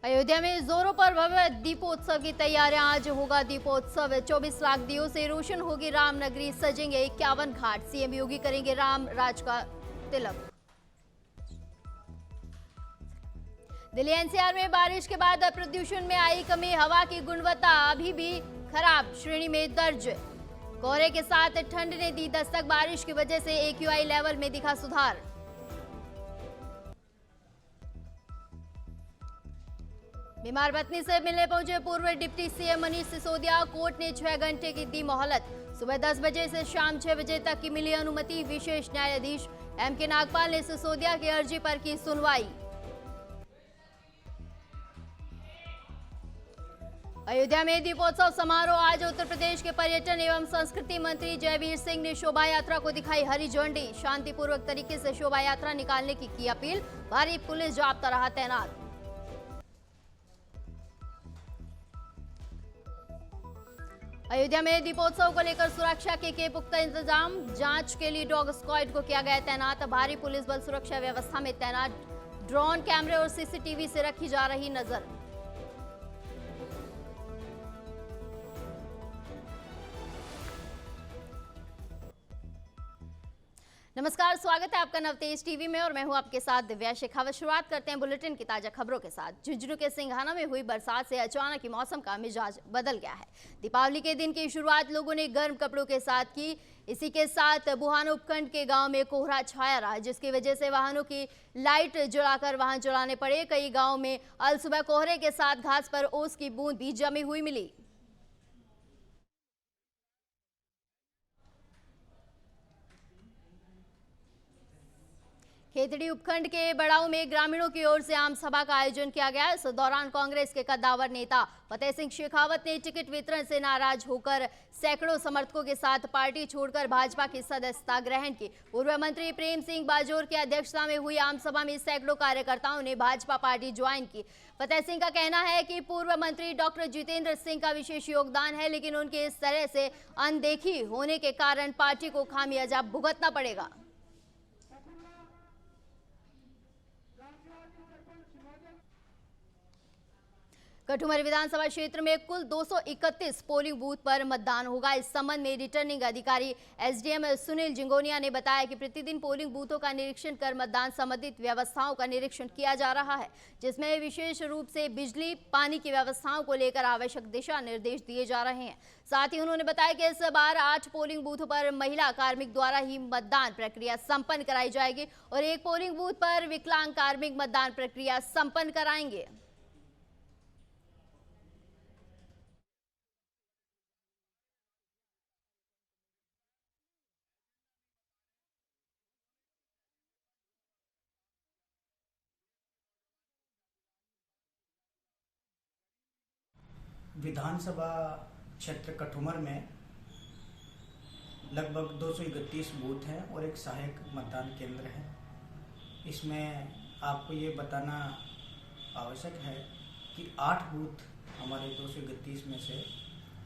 अयोध्या में जोरों पर भव्य दीपोत्सव की तैयारियां। आज होगा दीपोत्सव। 24 लाख दियों से रोशन होगी रामनगरी, सजेंगे 51 घाट। सीएम योगी करेंगे राम राज का तिलक। दिल्ली एनसीआर में बारिश के बाद प्रदूषण में आई कमी। हवा की गुणवत्ता अभी भी खराब श्रेणी में दर्ज। कोहरे के साथ ठंड ने दी दस्तक। बारिश की वजह से एक्यूआई लेवल में दिखा सुधार। बीमार पत्नी से मिलने पहुंचे पूर्व deputy CM Manish Sisodia. Court ने 6 घंटे की दी मोहलत। सुबह 10 बजे से शाम 6 बजे तक की मिली अनुमति। विशेष न्यायाधीश एमके नागपाल ने सिसोदिया की अर्जी पर की सुनवाई। अयोध्या में दीपोत्सव समारोह। आज उत्तर प्रदेश के पर्यटन एवं संस्कृति मंत्री जयवीर सिंह ने शोभा यात्रा को दिखाई हरी झंडी। शांतिपूर्वक तरीके से शोभा यात्रा निकालने की अपील। भारी पुलिस जाब्ता रहा तैनात। अयोध्या में दीपोत्सव को लेकर सुरक्षा के पुख्ता इंतजाम। जांच के लिए डॉग स्क्वाड को किया गया तैनात। भारी पुलिस बल सुरक्षा व्यवस्था में तैनात। ड्रोन कैमरे और सीसीटीवी से रखी जा रही नजर। नमस्कार, स्वागत है आपका नवतेज टीवी में और मैं हूं आपके साथ दिव्या शेखावत। शुरुआत करते हैं बुलेटिन की ताजा खबरों के साथ। झुंझुनू के सिंघाना में हुई बरसात से अचानक ही मौसम का मिजाज बदल गया है। दीपावली के दिन की शुरुआत लोगों ने गर्म कपड़ों के साथ की। इसी के साथ बुहानो उपखंड के गांव में कोहरा छाया रहा, जिसकी वजह से वाहनों की लाइट जलाकर वाहन चलाने पड़े। कई गाँव में अल सुबह कोहरे के साथ घास पर ओस की बूंद भी जमी हुई मिली। खेतड़ी उपखंड के बड़ाऊ में ग्रामीणों की ओर से आम सभा का आयोजन किया गया। इस दौरान कांग्रेस के कद्दावर नेता फतेह सिंह शेखावत ने टिकट वितरण से नाराज होकर सैकड़ों समर्थकों के साथ पार्टी छोड़कर भाजपा की सदस्यता ग्रहण की। पूर्व मंत्री प्रेम सिंह बाजोर की अध्यक्षता में हुई आम सभा में सैकड़ों कार्यकर्ताओं ने भाजपा पार्टी ज्वाइन की। फतेह सिंह का कहना है कि पूर्व मंत्री डॉक्टर जितेंद्र सिंह का विशेष योगदान है, लेकिन उनके इस तरह से अनदेखी होने के कारण पार्टी को खामियाजा भुगतना पड़ेगा। कठुमरी विधानसभा क्षेत्र में कुल 231 पोलिंग बूथ पर मतदान होगा। इस संबंध में रिटर्निंग अधिकारी एसडीएम सुनील जिंगोनिया ने बताया कि प्रतिदिन पोलिंग बूथों का निरीक्षण कर मतदान संबंधित व्यवस्थाओं का निरीक्षण किया जा रहा है, जिसमें विशेष रूप से बिजली पानी की व्यवस्थाओं को लेकर आवश्यक दिशा निर्देश दिए जा रहे हैं। साथ ही उन्होंने बताया कि इस बार 8 पोलिंग बूथों पर महिला कार्मिक द्वारा ही मतदान प्रक्रिया संपन्न कराई जाएगी और 1 पोलिंग बूथ पर विकलांग कार्मिक मतदान प्रक्रिया संपन्न कराएंगे। विधानसभा क्षेत्र कठुमर में लगभग 231 बूथ हैं और एक सहायक मतदान केंद्र है। इसमें आपको ये बताना आवश्यक है कि 8 बूथ हमारे 231 में से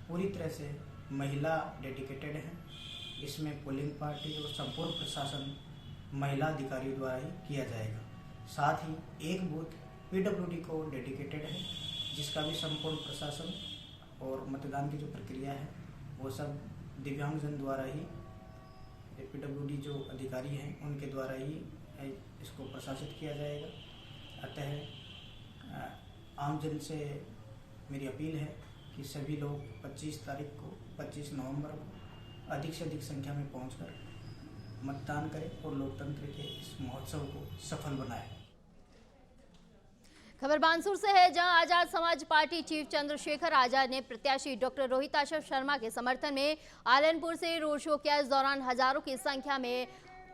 पूरी तरह से महिला डेडिकेटेड हैं। इसमें पोलिंग पार्टी और संपूर्ण प्रशासन महिला अधिकारियों द्वारा ही किया जाएगा। साथ ही एक बूथ पीडब्ल्यूडी को डेडिकेटेड है, जिसका भी संपूर्ण प्रशासन और मतदान की जो प्रक्रिया है वो सब दिव्यांगजन द्वारा ही, पीडब्ल्यूडी जो अधिकारी हैं उनके द्वारा ही इसको प्रशासित किया जाएगा। अतः आमजन से मेरी अपील है कि सभी लोग 25 नवंबर को अधिक से अधिक संख्या में पहुंचकर मतदान करें और लोकतंत्र के इस महोत्सव को सफल बनाएं। खबर बानसूर से है, जहां आजाद समाज पार्टी चीफ चंद्रशेखर आजाद ने प्रत्याशी डॉक्टर रोहिताशव शर्मा के समर्थन में आलनपुर से रोड शो किया। इस दौरान हजारों की संख्या में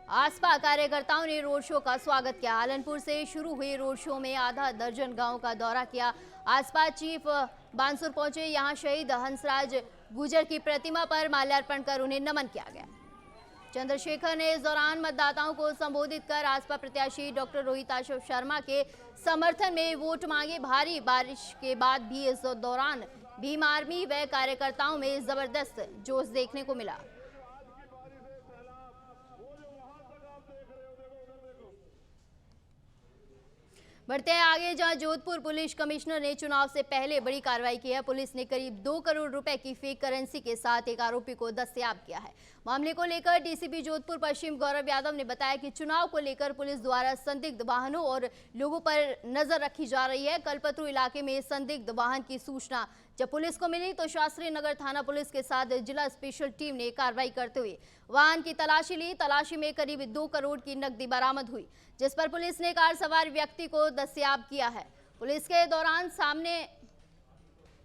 आसपा कार्यकर्ताओं ने रोड शो का स्वागत किया। आलनपुर से शुरू हुए रोड शो में आधा दर्जन गांव का दौरा किया। आसपा चीफ बानसूर पहुंचे। यहां शहीद हंसराज गुजर की प्रतिमा पर माल्यार्पण कर उन्हें नमन किया गया। चंद्रशेखर ने इस दौरान मतदाताओं को संबोधित कर आसपा प्रत्याशी डॉक्टर रोहिताशव शर्मा के समर्थन में वोट मांगे। भारी बारिश के बाद भी इस दौरान भीम आर्मी व कार्यकर्ताओं में जबरदस्त जोश देखने को मिला। बढ़ते हैं आगे, जहां जोधपुर पुलिस कमिश्नर ने चुनाव से पहले बड़ी कार्रवाई की है। पुलिस ने करीब 2 करोड़ रुपए की फेक करेंसी के साथ एक आरोपी को दस्तयाब किया है। मामले को लेकर डीसीपी जोधपुर पश्चिम गौरव यादव ने बताया कि चुनाव को लेकर पुलिस द्वारा संदिग्ध वाहनों और लोगों पर नजर रखी जा रही है। कलपतरू इलाके में संदिग्ध वाहन की सूचना जब पुलिस को मिली तो शास्त्री नगर थाना पुलिस के साथ जिला स्पेशल टीम ने कार्रवाई करते हुए वाहन की तलाशी ली। तलाशी में करीब 2 करोड़ की नकदी बरामद हुई, जिस पर पुलिस ने कार सवार व्यक्ति को दस्तयाब किया है।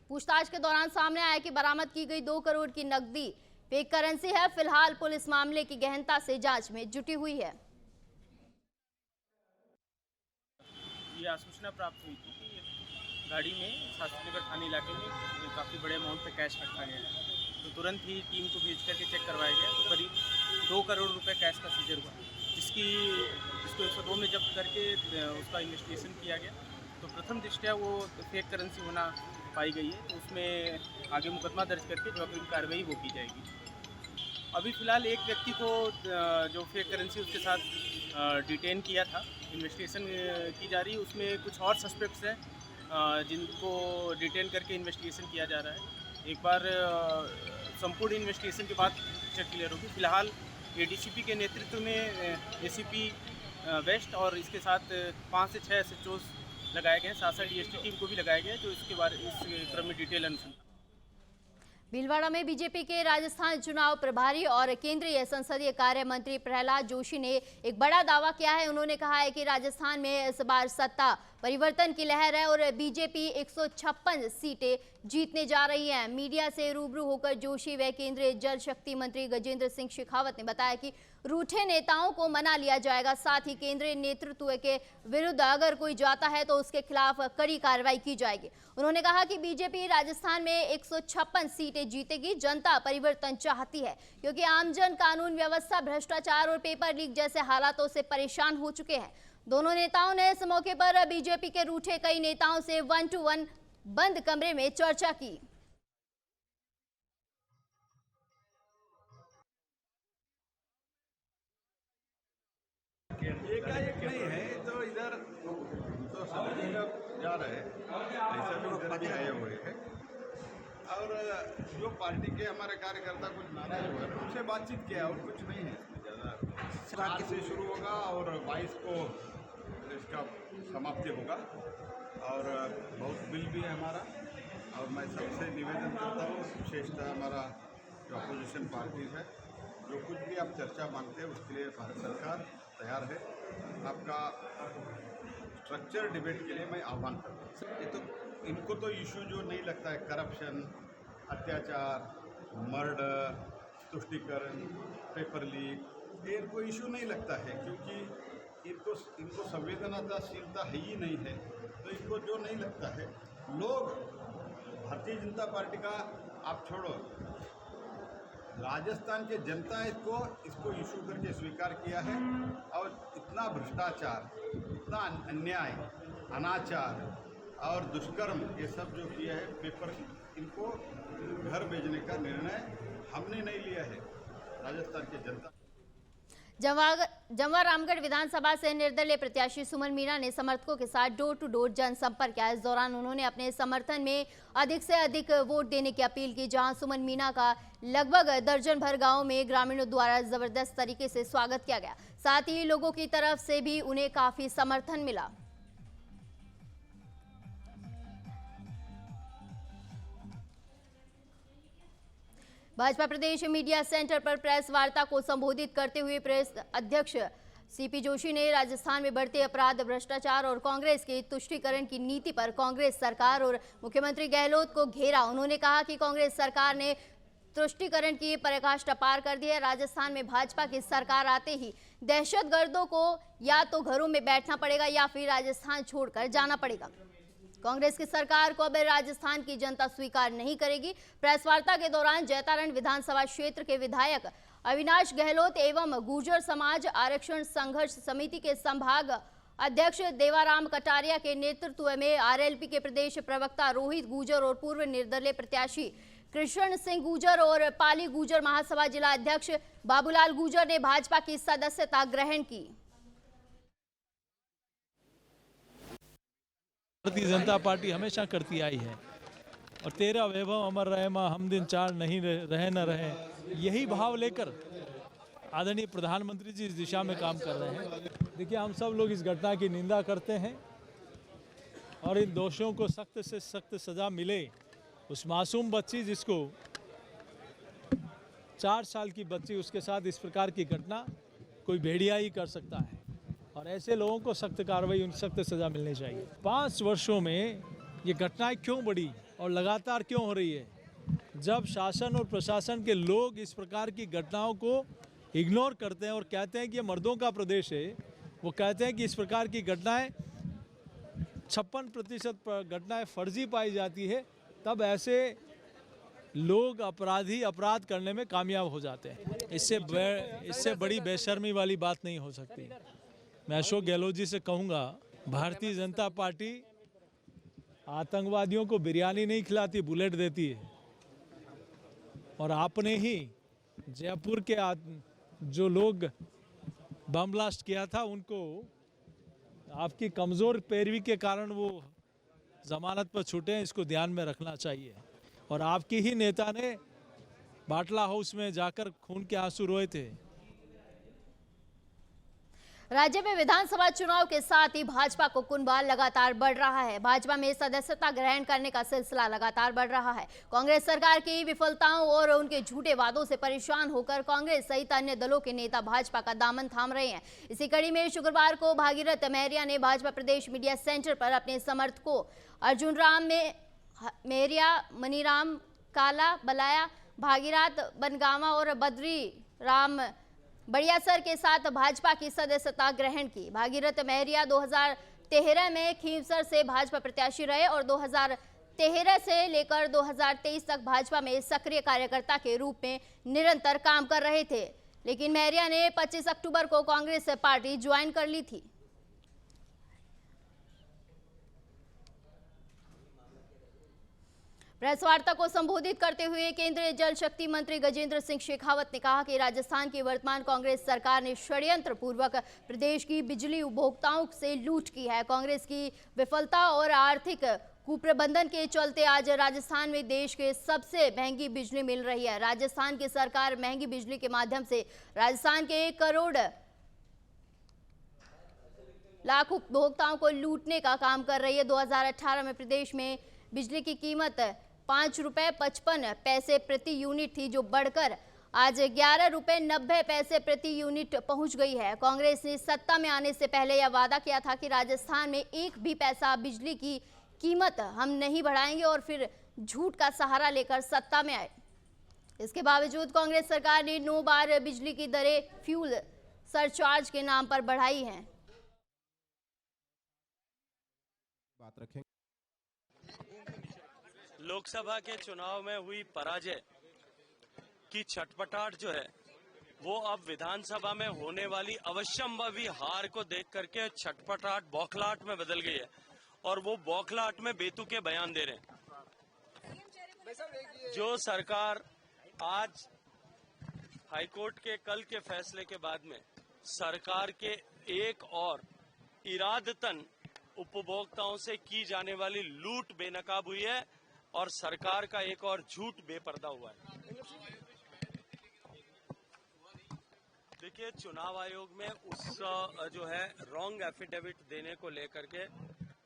पूछताछ के दौरान सामने आया कि बरामद की गई 2 करोड़ की नकदी फेक करेंसी है। फिलहाल पुलिस मामले की गहनता से जांच में जुटी हुई है। ये आसूचना प्राप्त हुई थी कि गाड़ी में शास्त्री नगर थाने इलाके में काफ़ी बड़े अमाउंट पे कैश रखा गया है, तो तुरंत ही टीम को भेज करके चेक करवाया गया तो करीब 2 करोड़ रुपए कैश का सीजर हुआ, जिसको 102 में जब्त करके उसका इन्वेस्टिगेशन किया गया। तो प्रथम दृष्टया वो फेक करेंसी होना पाई गई है, तो उसमें आगे मुकदमा दर्ज करके जो अग्रिम कार्रवाई वो की जाएगी। अभी फ़िलहाल एक व्यक्ति को जो फेक करेंसी उसके साथ डिटेन किया था, इन्वेस्टिगेशन की जा रही है। उसमें कुछ और सस्पेक्ट्स हैं जिनको डिटेन करके इन्वेस्टिगेशन किया जा रहा है। एक बार संपूर्ण इन्वेस्टिगेशन के बाद पिक्चर क्लियर होगी। फिलहाल एडीसीपी के नेतृत्व में एसीपी वेस्ट और इसके साथ 5 से 6 SHOs लगाए गए हैं, साथ साथ डीएसटी टीम को भी लगाया गया है, जो इसके बारे इस क्रम में डिटेल अनुसंधान। भीलवाड़ा में बीजेपी के राजस्थान चुनाव प्रभारी और केंद्रीय संसदीय कार्य मंत्री प्रहलाद जोशी ने एक बड़ा दावा किया है। उन्होंने कहा है कि राजस्थान में इस बार सत्ता परिवर्तन की लहर है और बीजेपी 156 सीटें जीतने जा रही है। मीडिया से रूबरू होकर जोशी व केंद्रीय जल शक्ति मंत्री गजेंद्र सिंह शेखावत ने बताया कि रूठे नेताओं को मना लिया जाएगा, साथ ही केंद्रीय नेतृत्व के विरुद्ध अगर कोई जाता है तो उसके खिलाफ कड़ी कार्रवाई की जाएगी। उन्होंने कहा कि बीजेपी राजस्थान में 156 सीटें जीतेगी। जनता परिवर्तन चाहती है क्योंकि आमजन कानून व्यवस्था, भ्रष्टाचार और पेपर लीक जैसे हालातों से परेशान हो चुके हैं। दोनों नेताओं ने इस मौके पर बीजेपी के रूठे कई नेताओं से 1 to 1 बंद कमरे में चर्चा की। एकाएक नहीं है तो इधर तो समझ जा रहे हैं, ऐसा भी इधर भी आए हुए हैं। और जो पार्टी के हमारे कार्यकर्ता कुछ नाराज हुए हैं उनसे बातचीत किया और कुछ नहीं है इसमें ज़्यादा। 7 से शुरू होगा और 22 को इसका समाप्ति होगा और बहुत बिल भी है हमारा। और मैं सबसे निवेदन करता हूँ, विशेषतः हमारा जो अपोजिशन पार्टीज है, जो कुछ भी आप चर्चा मांगते हैं उसके लिए भारत सरकार तैयार है। आपका स्ट्रक्चर डिबेट के लिए मैं आह्वान करता हूँ। ये तो इनको तो इशू जो नहीं लगता है, करप्शन, अत्याचार, मर्डर, तुष्टीकरण, पेपर लीक, ये इनको इशू नहीं लगता है क्योंकि इनको संवेदनशीलता है ही नहीं है। तो इनको जो नहीं लगता है, लोग भारतीय जनता पार्टी का आप छोड़ो, राजस्थान के जनता इसको इशू करके स्वीकार किया है। और इतना भ्रष्टाचार, इतना अन्याय, अनाचार और दुष्कर्म ये सब जो किया है, पेपर इनको घर भेजने का निर्णय हमने नहीं लिया है, राजस्थान की जनता। जमवा रामगढ़ विधानसभा से निर्दलीय प्रत्याशी सुमन मीणा ने समर्थकों के साथ डोर टू डोर जनसंपर्क किया। इस दौरान उन्होंने अपने समर्थन में अधिक से अधिक वोट देने की अपील की। जहां सुमन मीणा का लगभग दर्जन भर गांव में ग्रामीणों द्वारा जबरदस्त तरीके से स्वागत किया गया, साथ ही लोगों की तरफ से भी उन्हें काफी समर्थन मिला। भाजपा प्रदेश मीडिया सेंटर पर प्रेस वार्ता को संबोधित करते हुए प्रेस अध्यक्ष सीपी जोशी ने राजस्थान में बढ़ते अपराध, भ्रष्टाचार और कांग्रेस की तुष्टीकरण की नीति पर कांग्रेस सरकार और मुख्यमंत्री गहलोत को घेरा। उन्होंने कहा कि कांग्रेस सरकार ने तुष्टीकरण की पराकाष्ठा पार कर दी है। राजस्थान में भाजपा की सरकार आते ही दहशतगर्दों को या तो घरों में बैठना पड़ेगा या फिर राजस्थान छोड़कर जाना पड़ेगा। कांग्रेस की सरकार को अब राजस्थान की जनता स्वीकार नहीं करेगी। प्रेस वार्ता के दौरान जैतारण विधानसभा क्षेत्र के विधायक अविनाश गहलोत एवं गुर्जर समाज आरक्षण संघर्ष समिति के संभाग अध्यक्ष देवाराम कटारिया के नेतृत्व में आरएलपी के प्रदेश प्रवक्ता रोहित गुर्जर और पूर्व निर्दलीय प्रत्याशी कृष्ण सिंह गुर्जर और पाली गुर्जर महासभा जिला अध्यक्ष बाबूलाल गुर्जर ने भाजपा की सदस्यता ग्रहण की। भारतीय जनता पार्टी हमेशा करती आई है। और तेरा वैभव अमर रहे माँ हम दिन चार नहीं रहे न रहे, यही भाव लेकर आदरणीय प्रधानमंत्री जी इस दिशा में काम कर रहे हैं। देखिए, हम सब लोग इस घटना की निंदा करते हैं और इन दोषियों को सख्त से सख्त सजा मिले। उस मासूम बच्ची, जिसको 4 साल की बच्ची, उसके साथ इस प्रकार की घटना कोई भेड़िया ही कर सकता है और ऐसे लोगों को सख्त कार्रवाई, सख्त सजा मिलनी चाहिए। 5 वर्षों में ये घटनाएं क्यों बढ़ी और लगातार क्यों हो रही है? जब शासन और प्रशासन के लोग इस प्रकार की घटनाओं को इग्नोर करते हैं और कहते हैं कि ये मर्दों का प्रदेश है, वो कहते हैं कि इस प्रकार की घटनाएं 56% घटनाएं फर्जी पाई जाती है, तब ऐसे लोग अपराध करने में कामयाब हो जाते हैं। इससे बड़ी बेशर्मी वाली बात नहीं हो सकती। मैं अशोक गहलोत जी से कहूँगा, भारतीय जनता पार्टी आतंकवादियों को बिरयानी नहीं खिलाती, बुलेट देती है। और आपने ही जयपुर के जो लोग बम ब्लास्ट किया था, उनको आपकी कमज़ोर पैरवी के कारण वो जमानत पर छूटे हैं, इसको ध्यान में रखना चाहिए। और आपकी ही नेता ने बाटला हाउस में जाकर खून के आंसू रोए थे। राज्य में विधानसभा चुनाव के साथ ही भाजपा को कुंभा लगातार बढ़ रहा है। भाजपा में सदस्यता ग्रहण करने का सिलसिला लगातार बढ़ रहा है। कांग्रेस सरकार की विफलताओं और उनके झूठे वादों से परेशान होकर कांग्रेस सहित अन्य दलों के नेता भाजपा का दामन थाम रहे हैं। इसी कड़ी में शुक्रवार को भागीरथ महरिया ने भाजपा प्रदेश मीडिया सेंटर पर अपने समर्थकों अर्जुन राम महरिया, मनीराम काला बलाया, भागीरथ बनगावा और बद्री राम बड़ियासर के साथ भाजपा की सदस्यता ग्रहण की। भागीरथ महरिया 2013 में खींवसर से भाजपा प्रत्याशी रहे और 2013 से लेकर 2023 तक भाजपा में सक्रिय कार्यकर्ता के रूप में निरंतर काम कर रहे थे। लेकिन महरिया ने 25 अक्टूबर को कांग्रेस पार्टी ज्वाइन कर ली थी। प्रेस वार्ता को संबोधित करते हुए केंद्रीय जल शक्ति मंत्री गजेंद्र सिंह शेखावत ने कहा कि राजस्थान की वर्तमान कांग्रेस सरकार ने षड्यंत्र पूर्वक प्रदेश की बिजली उपभोक्ताओं से लूट की है। कांग्रेस की विफलता और आर्थिक कुप्रबंधन के चलते आज राजस्थान में देश के सबसे महंगी बिजली मिल रही है। राजस्थान की सरकार महंगी बिजली के माध्यम से राजस्थान के 1 करोड़ लाख उपभोक्ताओं को लूटने का काम कर रही है। 2018 में प्रदेश में बिजली की कीमत 5 रुपये 55 पैसे प्रति यूनिट थी, जो बढ़कर आज 11 रुपये 90 पैसे प्रति यूनिट पहुंच गई है। कांग्रेस ने सत्ता में आने से पहले यह वादा किया था कि राजस्थान में 1 भी पैसा बिजली की कीमत हम नहीं बढ़ाएंगे और फिर झूठ का सहारा लेकर सत्ता में आए। इसके बावजूद कांग्रेस सरकार ने 9 बार बिजली की दरें फ्यूल सरचार्ज के नाम पर बढ़ाई हैं। बात रखें। लोकसभा के चुनाव में हुई पराजय की छटपटाहट जो है वो अब विधानसभा में होने वाली अवश्यंभावी हार को देख करके छटपटाहट बौखलाहट में बदल गई है और वो बौखलाहट में बेतुके बयान दे रहे हैं। जो सरकार आज हाईकोर्ट के कल के फैसले के बाद में सरकार के एक और इरादतन उपभोक्ताओं से की जाने वाली लूट बेनकाब हुई है और सरकार का एक और झूठ बेपर्दा हुआ है। देखिए, चुनाव आयोग में उस जो है रॉन्ग एफिडेविट देने को लेकर के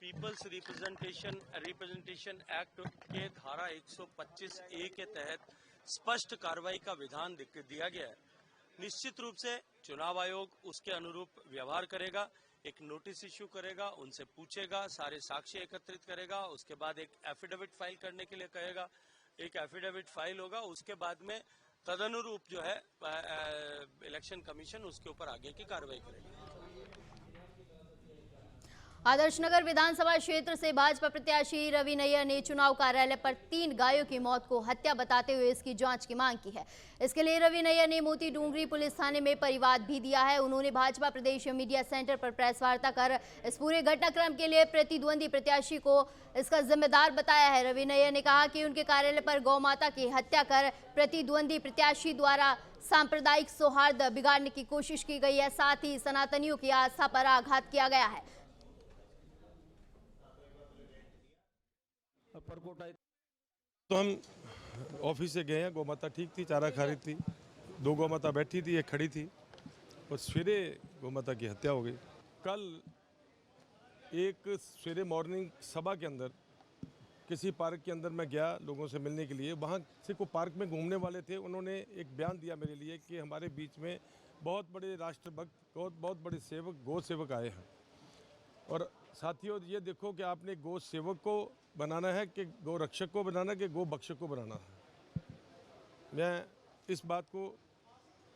पीपल्स रिप्रेजेंटेशन एक्ट के धारा 125A के तहत स्पष्ट कार्रवाई का विधान दिया गया है। निश्चित रूप से चुनाव आयोग उसके अनुरूप व्यवहार करेगा, एक नोटिस इश्यू करेगा, उनसे पूछेगा, सारे साक्ष्य एकत्रित करेगा, उसके बाद एक एफिडेविट फाइल करने के लिए कहेगा, एक एफिडेविट फाइल होगा, उसके बाद में तदनुरूप जो है इलेक्शन कमीशन उसके ऊपर आगे की कार्रवाई करेगी। आदर्श नगर विधानसभा क्षेत्र से भाजपा प्रत्याशी रवि नैयर ने चुनाव कार्यालय पर 3 गायों की मौत को हत्या बताते हुए इसकी जांच की मांग की है। इसके लिए रवि नैयर ने मोती डूंगरी पुलिस थाने में परिवाद भी दिया है। उन्होंने भाजपा प्रदेश मीडिया सेंटर पर प्रेस वार्ता कर इस पूरे घटनाक्रम के लिए प्रतिद्वंदी प्रत्याशी को इसका जिम्मेदार बताया है। रवि नैयर ने कहा कि उनके कार्यालय पर गौ माता की हत्या कर प्रतिद्वंदी प्रत्याशी द्वारा सांप्रदायिक सौहार्द बिगाड़ने की कोशिश की गई है, साथ ही सनातनियों की आस्था पर आघात किया गया है। परकोट आए। तो हम ऑफिस से गए हैं, गौ माता ठीक थी, चारा खा रही थी, 2 गौ माता बैठी थी, एक खड़ी थी और सवेरे गौ माता की हत्या हो गई। कल एक सवेरे मॉर्निंग सभा के अंदर किसी पार्क के अंदर मैं गया लोगों से मिलने के लिए, वहाँ से को पार्क में घूमने वाले थे, उन्होंने एक बयान दिया मेरे लिए कि हमारे बीच में बहुत बड़े राष्ट्रभक्त, बहुत बड़े सेवक, गौ सेवक आए हैं। और साथियों ये देखो कि आपने गौ सेवक को बनाना है कि गौ रक्षक को बनाना है कि गौ बख्शक को बनाना है। मैं इस बात को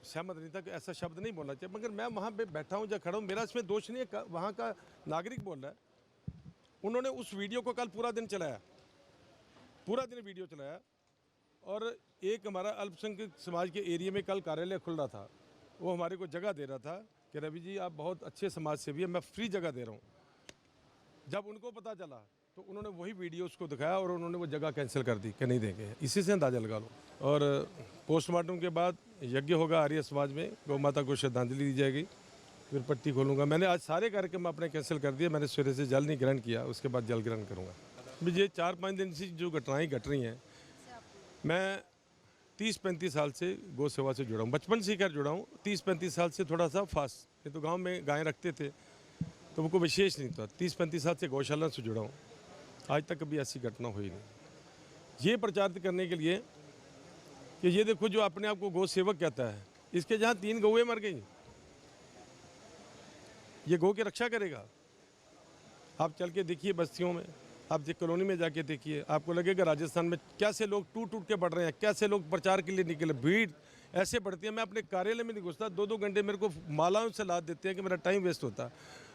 सहमत नहीं था कि ऐसा शब्द नहीं बोलना चाहिए, मगर मैं वहाँ पे बैठा हूँ, जब खड़ा हूँ, मेरा इसमें दोष नहीं है, वहाँ का नागरिक बोल रहा है। उन्होंने उस वीडियो को कल पूरा दिन चलाया, पूरा दिन वीडियो चलाया। और एक हमारा अल्पसंख्यक समाज के एरिया में कल कार्यालय खुल रहा था, वो हमारे को जगह दे रहा था कि रवि जी आप बहुत अच्छे समाज सेवी हैं, मैं फ्री जगह दे रहा हूँ। जब उनको पता चला तो उन्होंने वही वीडियो उसको दिखाया और उन्होंने वो जगह कैंसिल कर दी कि नहीं देंगे। इसी से अंदाज़ा लगा लो। और पोस्टमार्टम के बाद यज्ञ होगा आर्य समाज में, गौ माता को श्रद्धांजलि दी जाएगी, फिर पट्टी खोलूँगा। मैंने आज सारे कार्यक्रम अपने कैंसिल कर दिए, मैंने सवेरे से जल नहीं ग्रहण किया, उसके बाद जल ग्रहण करूँगा। ये 4-5 दिन से जो घटनाएँ घट रही हैं, मैं 30-35 साल से गौ सेवा से जुड़ा हूँ, बचपन से कर जुड़ा हूँ। 30-35 साल से थोड़ा सा फास्ट, ये तो गांव में गायें रखते थे तो वो कोई विशेष नहीं था। 30-35 साल से गौशाला से जुड़ा हूँ, आज तक कभी ऐसी घटना हुई नहीं। ये प्रचारित करने के लिए कि ये देखो जो अपने आप को गौ सेवक कहता है, इसके जहाँ 3 गौएँ मर गई, ये गौ की रक्षा करेगा? आप चल के देखिए बस्तियों में, आप कॉलोनी में जाके देखिए, आपको लगेगा राजस्थान में कैसे लोग टूट के बढ़ रहे हैं, कैसे लोग प्रचार के लिए निकले, भीड़ ऐसे बढ़ती है। मैं अपने कार्यालय में नहीं घुसता, 2-2 घंटे मेरे को मालाओं से लाद देते हैं कि मेरा टाइम वेस्ट होता।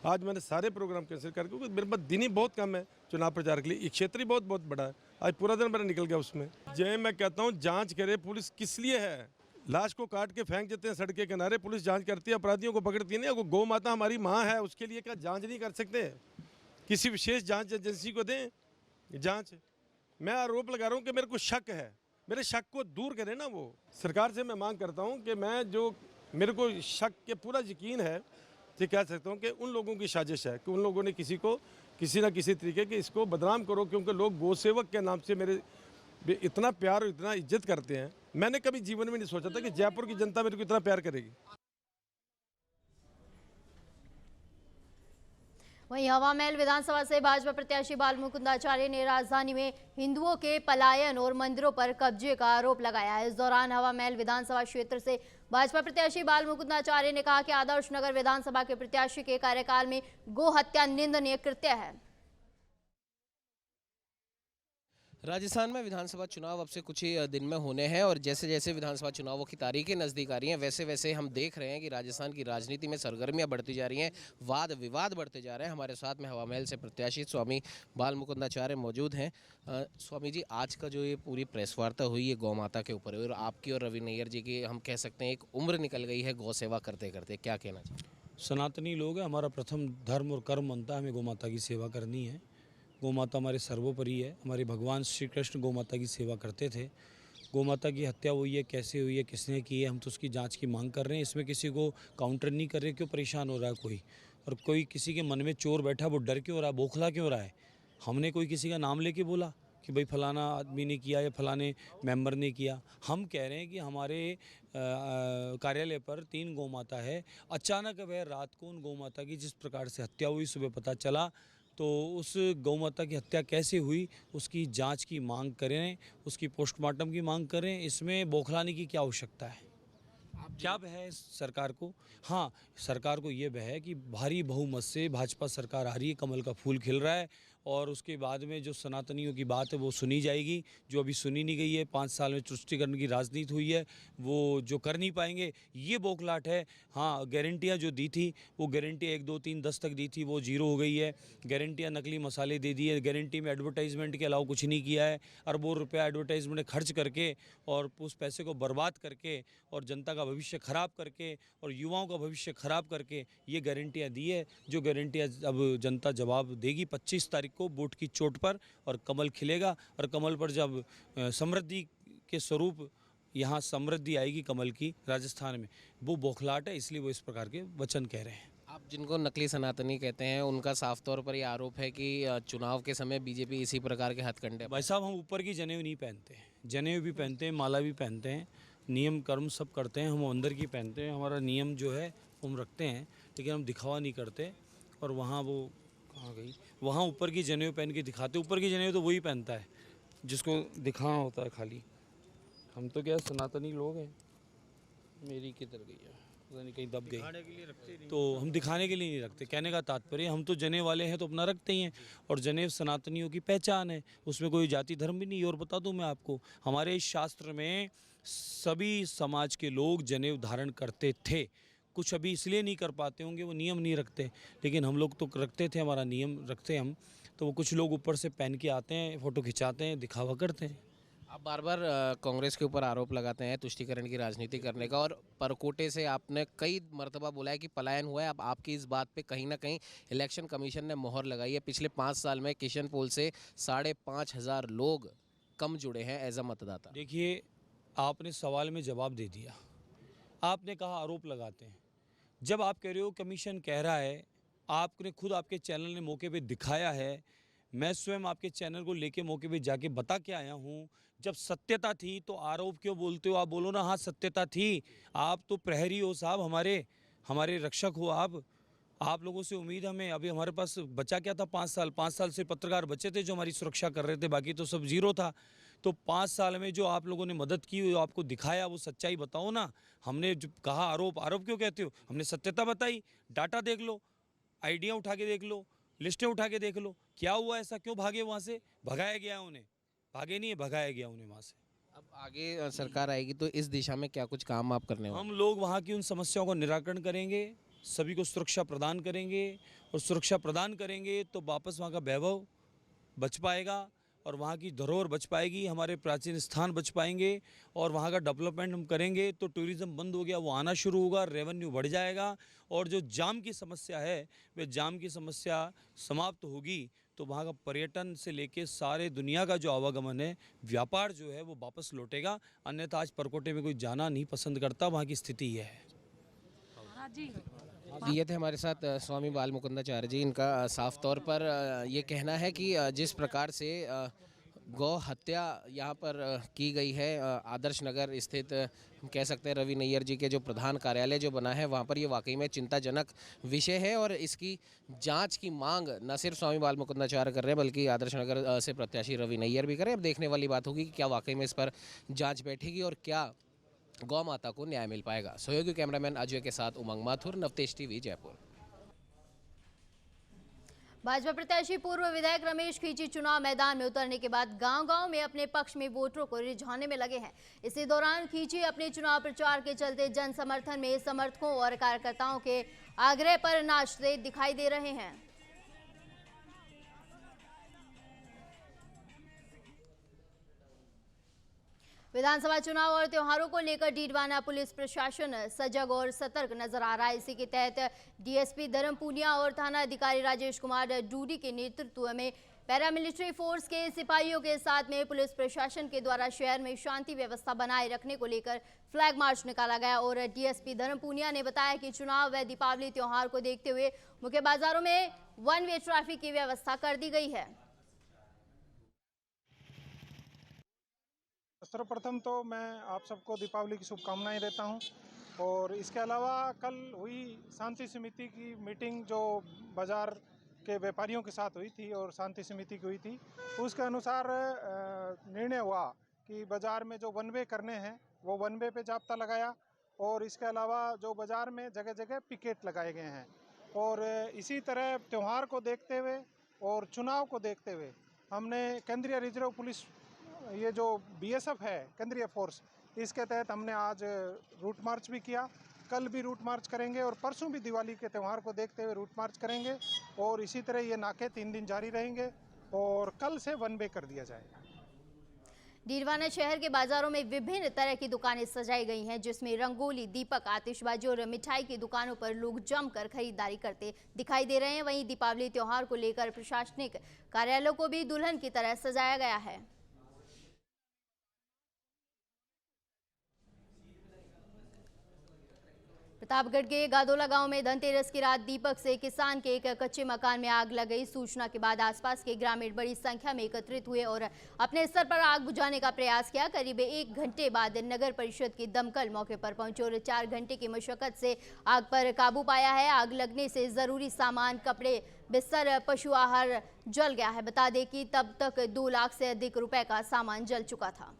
आज मैंने सारे प्रोग्राम कैंसिल कर, क्योंकि मेरे पास दिन ही बहुत कम है चुनाव प्रचार के लिए। ये क्षेत्र ही बहुत बड़ा है, आज पूरा दिन मेरा निकल गया उसमें। जय मैं कहता हूँ जाँच करे पुलिस, किस लिए है? लाश को काट के फेंक देते हैं सड़क के किनारे, पुलिस जाँच करती है, अपराधियों को पकड़ती है। नहीं, गौ माता हमारी माँ है, उसके लिए क्या जाँच नहीं कर सकते? किसी विशेष जांच एजेंसी को दें जांच। मैं आरोप लगा रहा हूं कि मेरे को शक है, मेरे शक को दूर करें ना वो। सरकार से मैं मांग करता हूं कि मैं जो मेरे को शक के पूरा यकीन है, तो कह सकता हूं कि उन लोगों की साजिश है कि उन लोगों ने किसी को किसी ना किसी तरीके के इसको बदनाम करो, क्योंकि लोग गौ सेवक के नाम से मेरे इतना प्यार और इतना इज्जत करते हैं। मैंने कभी जीवन में नहीं सोचा था कि जयपुर की जनता मेरे को इतना प्यार करेगी। वहीं हवामहल विधानसभा से भाजपा प्रत्याशी बाल मुकुंदाचार्य ने राजधानी में हिंदुओं के पलायन और मंदिरों पर कब्जे का आरोप लगाया। इस दौरान हवामहल विधानसभा क्षेत्र से भाजपा प्रत्याशी बाल मुकुंदाचार्य ने कहा कि आदर्श नगर विधानसभा के प्रत्याशी के कार्यकाल में गो हत्या निंदनीय कृत्य है। राजस्थान में विधानसभा चुनाव अब से कुछ ही दिन में होने हैं और जैसे जैसे विधानसभा चुनावों की तारीखें नज़दीक आ रही हैं, वैसे वैसे हम देख रहे हैं कि राजस्थान की राजनीति में सरगर्मियां बढ़ती जा रही हैं, वाद विवाद बढ़ते जा रहे हैं। हमारे साथ में हवामहल से प्रत्याशी स्वामी बाल मुकुंदाचार्य मौजूद हैं। स्वामी जी, आज का जो ये पूरी प्रेस वार्ता हुई है गौ माता के ऊपर, और आपकी और रवि नैयर जी की हम कह सकते हैं एक उम्र निकल गई है गौ सेवा करते करते, क्या कहना चाहिए? सनातनी लोग हैं, हमारा प्रथम धर्म और कर्म बनता है हमें गौ माता की सेवा करनी है। गौ माता हमारे सर्वोपरि है। हमारे भगवान श्री कृष्ण गौ माता की सेवा करते थे। गौ माता की हत्या हुई है, कैसे हुई है, किसने की है, हम तो उसकी जांच की मांग कर रहे हैं। इसमें किसी को काउंटर नहीं कर रहे। क्यों परेशान हो रहा है कोई, और कोई किसी के मन में चोर बैठा, वो डर क्यों रहा, बौखला क्यों रहा है? हमने कोई किसी का नाम लेके बोला कि भाई फलाना आदमी ने किया या फलाने मेंबर ने किया? हम कह रहे हैं कि हमारे कार्यालय पर 3 गौ माता है। अचानक वह रात को उन गौ माता की जिस प्रकार से हत्या हुई, सुबह पता चला, तो उस गौ माता की हत्या कैसे हुई उसकी जांच की मांग करें, उसकी पोस्टमार्टम की मांग करें। इसमें बौखलाने की क्या आवश्यकता है? क्या भय है सरकार को? हाँ, सरकार को ये भय है कि भारी बहुमत से भाजपा सरकार आ रही है, कमल का फूल खिल रहा है, और उसके बाद में जो सनातनियों की बात है वो सुनी जाएगी, जो अभी सुनी नहीं गई है। 5 साल में तुष्टिकरण की राजनीति हुई है, वो जो कर नहीं पाएंगे, ये बौखलाहट है। हाँ, गारंटियाँ जो दी थी वो गारंटियाँ 1, 2, 3, 10 तक दी थी, वो 0 हो गई है। गारंटियाँ नकली मसाले दे दिए, गारंटी में एडवर्टाइजमेंट के अलावा कुछ नहीं किया है। अरबों रुपया एडवर्टाइजमेंट खर्च करके और उस पैसे को बर्बाद करके और जनता का भविष्य खराब करके और युवाओं का भविष्य खराब करके ये गारंटियाँ दी है। जो गारंटियाँ अब जनता जवाब देगी 25 तारीख को वोट की चोट पर, और कमल खिलेगा। और कमल पर जब समृद्धि के स्वरूप यहाँ समृद्धि आएगी कमल की राजस्थान में, वो बौखलाहट है, इसलिए वो इस प्रकार के वचन कह रहे हैं। आप जिनको नकली सनातनी कहते हैं उनका साफ तौर पर ये आरोप है कि चुनाव के समय बीजेपी इसी प्रकार के हथकंडे। भाई साहब, हम ऊपर की जनेऊ नहीं पहनते, जनेऊ भी पहनते हैं, माला भी पहनते हैं, नियम कर्म सब करते हैं, हम अंदर की पहनते हैं, हमारा नियम जो है हम रखते हैं, लेकिन हम दिखावा नहीं करते। और वहाँ वो कहाँ गई, वहाँ ऊपर की जनेऊ पहन के दिखाते, ऊपर की जनेऊ तो वही पहनता है जिसको दिखाना होता है खाली। हम तो क्या सनातनी लोग हैं। मेरी किधर गई है, पता नहीं कहीं दब गई। तो हम दिखाने के लिए नहीं रखते, कहने का तात्पर्य हम तो जनेऊ वाले हैं तो अपना रखते ही हैं। और जनेऊ सनातनियों की पहचान है, उसमें कोई जाति धर्म भी नहीं। और बता दूं मैं आपको, हमारे शास्त्र में सभी समाज के लोग जनेऊ धारण करते थे। कुछ अभी इसलिए नहीं कर पाते होंगे, वो नियम नहीं रखते, लेकिन हम लोग तो रखते थे, हमारा नियम रखते हम। तो वो कुछ लोग ऊपर से पहन के आते हैं, फ़ोटो खिंचाते हैं, दिखावा करते हैं। आप बार बार कांग्रेस के ऊपर आरोप लगाते हैं तुष्टीकरण की राजनीति करने का, और परकोटे से आपने कई मर्तबा बोला है कि पलायन हुआ है। अब आपकी इस बात पे कहीं ना कहीं इलेक्शन कमीशन ने मोहर लगाई है। पिछले 5 साल में किशन पोल से 5,500 लोग कम जुड़े हैं एज अ मतदाता। देखिए, आपने सवाल में जवाब दे दिया। आपने कहा आरोप लगाते हैं। जब आप कह रहे हो कमीशन कह रहा है, आपने खुद आपके चैनल ने मौके पे दिखाया है, मैं स्वयं आपके चैनल को लेके मौके पे जाके बता के आया हूँ। जब सत्यता थी तो आरोप क्यों बोलते हो? आप बोलो ना हाँ सत्यता थी। आप तो प्रहरी हो साहब, हमारे रक्षक हो आप लोगों से उम्मीद हमें। अभी हमारे पास बचा क्या था? 5 साल से पत्रकार बचे थे जो हमारी सुरक्षा कर रहे थे, बाकी तो सब जीरो था। तो 5 साल में जो आप लोगों ने मदद की, आपको दिखाया, वो सच्चाई बताओ ना। हमने जो कहा आरोप क्यों कहते हो? हमने सत्यता बताई। डाटा देख लो, आइडिया उठा के देख लो, लिस्टें उठा के देख लो, क्या हुआ ऐसा? क्यों भागे वहाँ से? भगाया गया उन्हें, भागे नहीं है, भगाया गया उन्हें वहाँ से। अब आगे सरकार आएगी तो इस दिशा में क्या कुछ काम आप करने वाले? हम लोग वहाँ की उन समस्याओं का निराकरण करेंगे, सभी को सुरक्षा प्रदान करेंगे, और सुरक्षा प्रदान करेंगे तो वापस वहाँ का वैभव बच पाएगा और वहाँ की धरोहर बच पाएगी, हमारे प्राचीन स्थान बच पाएंगे, और वहाँ का डेवलपमेंट हम करेंगे तो टूरिज़्म बंद हो गया वो आना शुरू होगा, रेवेन्यू बढ़ जाएगा, और जो जाम की समस्या है वह जाम की समस्या समाप्त होगी। तो वहाँ का पर्यटन से लेके सारे दुनिया का जो आवागमन है, व्यापार जो है वो वापस लौटेगा। अन्यथा आज परकोटे में कोई जाना नहीं पसंद करता, वहाँ की स्थिति यह है। ये थे हमारे साथ स्वामी बाल मुकुंदाचार्य जी। इनका साफ तौर पर ये कहना है कि जिस प्रकार से गौ हत्या यहाँ पर की गई है, आदर्श नगर स्थित हम कह सकते हैं रवि नैयर जी के जो प्रधान कार्यालय जो बना है वहाँ पर, ये वाकई में चिंताजनक विषय है। और इसकी जांच की मांग न सिर्फ स्वामी बाल मुकुंदाचार्य कर रहे हैं बल्कि आदर्श नगर से प्रत्याशी रवि नैयर भी करें। अब देखने वाली बात होगी कि क्या वाकई में इस पर जाँच बैठेगी और क्या गौ माता को न्याय मिल पाएगा। सहयोगी कैमरामैन अजय के साथ उमंग माथुर, नवतेज टीवी, जयपुर। भाजपा प्रत्याशी पूर्व विधायक रमेश खींची चुनाव मैदान में उतरने के बाद गांव-गांव में अपने पक्ष में वोटरों को रिझाने में लगे हैं। इसी दौरान खींची अपने चुनाव प्रचार के चलते जन समर्थन में समर्थकों और कार्यकर्ताओं के आग्रह पर नाचते दिखाई दे रहे हैं। विधानसभा चुनाव और त्योहारों को लेकर डीडवाना पुलिस प्रशासन सजग और सतर्क नजर आ रहा है। इसी के तहत डीएसपी धर्म पूनिया और थाना अधिकारी राजेश कुमार डूडी के नेतृत्व में पैरामिलिट्री फोर्स के सिपाहियों के साथ में पुलिस प्रशासन के द्वारा शहर में शांति व्यवस्था बनाए रखने को लेकर फ्लैग मार्च निकाला गया। और डीएसपी धर्म पूनिया ने बताया कि चुनाव व दीपावली त्योहार को देखते हुए मुख्य बाजारों में 1 वे ट्रैफिक की व्यवस्था कर दी गई है। सर्वप्रथम तो मैं आप सबको दीपावली की शुभकामनाएं देता हूं। और इसके अलावा कल हुई शांति समिति की मीटिंग जो बाज़ार के व्यापारियों के साथ हुई थी और शांति समिति की हुई थी, उसके अनुसार निर्णय हुआ कि बाज़ार में जो 1 वे करने हैं वो 1 वे पे जाब्ता लगाया। और इसके अलावा जो बाज़ार में जगह जगह पिकेट लगाए गए हैं। और इसी तरह त्यौहार को देखते हुए और चुनाव को देखते हुए हमने केंद्रीय रिजर्व पुलिस, ये जो बीएसएफ है केंद्रीय फोर्स, इसके तहत हमने आज रूट मार्च भी किया, कल भी रूट मार्च करेंगे और परसों भी दिवाली के त्यौहार को देखते हुए रूट मार्च करेंगे। और इसी तरह ये नाके 3 दिन जारी रहेंगे और कल से 1 वे कर दिया जाएगा। डीडवाना शहर के बाजारों में विभिन्न तरह की दुकानें सजाई गई हैं, जिसमें रंगोली, दीपक, आतिशबाजी और मिठाई की दुकानों पर लोग जमकर खरीदारी करते दिखाई दे रहे हैं। वहीं दीपावली त्योहार को लेकर प्रशासनिक कार्यालयों को भी दुल्हन की तरह सजाया गया है। प्रतापगढ़ के गादोला गांव में धनतेरस की रात दीपक से किसान के एक कच्चे मकान में आग लग गई। सूचना के बाद आसपास के ग्रामीण बड़ी संख्या में एकत्रित हुए और अपने स्तर पर आग बुझाने का प्रयास किया। करीब 1 घंटे बाद नगर परिषद की दमकल मौके पर पहुंची और 4 घंटे की मशक्कत से आग पर काबू पाया है। आग लगने से जरूरी सामान, कपड़े, बिस्तर, पशु आहार जल गया है। बता दें कि तब तक 2 लाख से अधिक रुपए का सामान जल चुका था।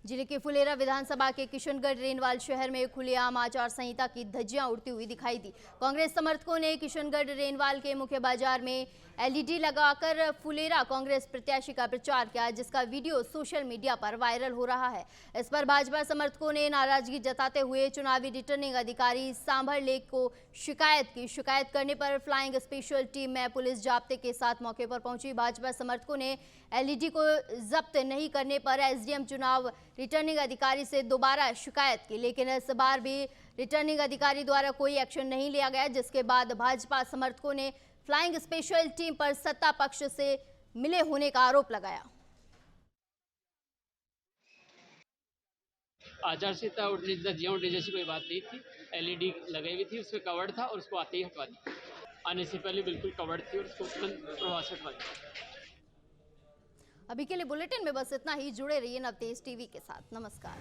जिले के फुलेरा विधानसभा के किशनगढ़ रेनवाल शहर में खुलेआम आचार संहिता की धज्जियां उड़ती हुई दिखाई दी। कांग्रेस समर्थकों ने किशनगढ़ रेनवाल के मुख्य बाजार में एलईडी लगाकर फुलेरा कांग्रेस प्रत्याशी का प्रचार किया, जिसका वीडियो सोशल मीडिया पर वायरल हो रहा है। इस पर भाजपा समर्थकों ने नाराजगी जताते हुए चुनावी रिटर्निंग अधिकारी सांभर लेक को शिकायत की। शिकायत करने पर फ्लाइंग स्पेशल टीम में पुलिस जाब्ते के साथ मौके पर पहुंची। भाजपा समर्थकों ने एलईडी को जब्त नहीं करने पर एसडीएम चुनाव रिटर्निंग अधिकारी से दोबारा शिकायत की, लेकिन इस बार भी रिटर्निंग अधिकारी द्वारा कोई एक्शन नहीं लिया गया, जिसके बाद भाजपा समर्थकों ने फ्लाइंग स्पेशल टीम पर सत्ता पक्ष से मिले होने का आरोप लगाया। आचार संहिता उठने जैसी कोई बात नहीं थी। एलईडी लगाई हुई थी, उसमें कवर्ड था और उसको आते ही हटवा दिया। आने से पहले बिल्कुल कवर्ड थी और उसको तुरंत प्रभाव से हटवा दिया। अभी के लिए बुलेटिन में बस इतना ही। जुड़े रहिए नवतेज टीवी के साथ। नमस्कार।